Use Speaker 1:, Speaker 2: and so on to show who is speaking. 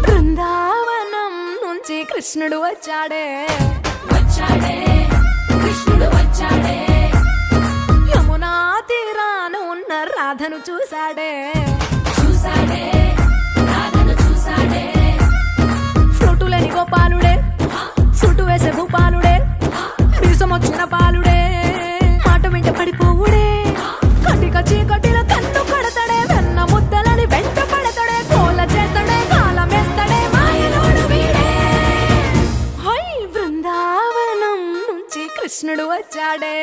Speaker 1: బృందావనం నుంచి కృష్ణుడు వచ్చాడే
Speaker 2: కృష్ణుడు వచ్చాడే
Speaker 1: యమునా తీరాన ఉన్న రాధను చూశాడే
Speaker 2: రాధను చూసాడే
Speaker 1: ఫ్లూటులేని గోపాలుడే సుటు వేసే భూపాలుడే మీసమొచ్చిన పాలుడే మాట వెంట పడిపోవుడే కటిక చీకటిలో కన్ను కడతాడే వెన్న ముద్దలని వెంట పడతాడే కోల చేస్తాడే కాలమేస్తాడే మాయలోడు వీడే హై బృందావనం నుంచి కృష్ణుడు వచ్చాడే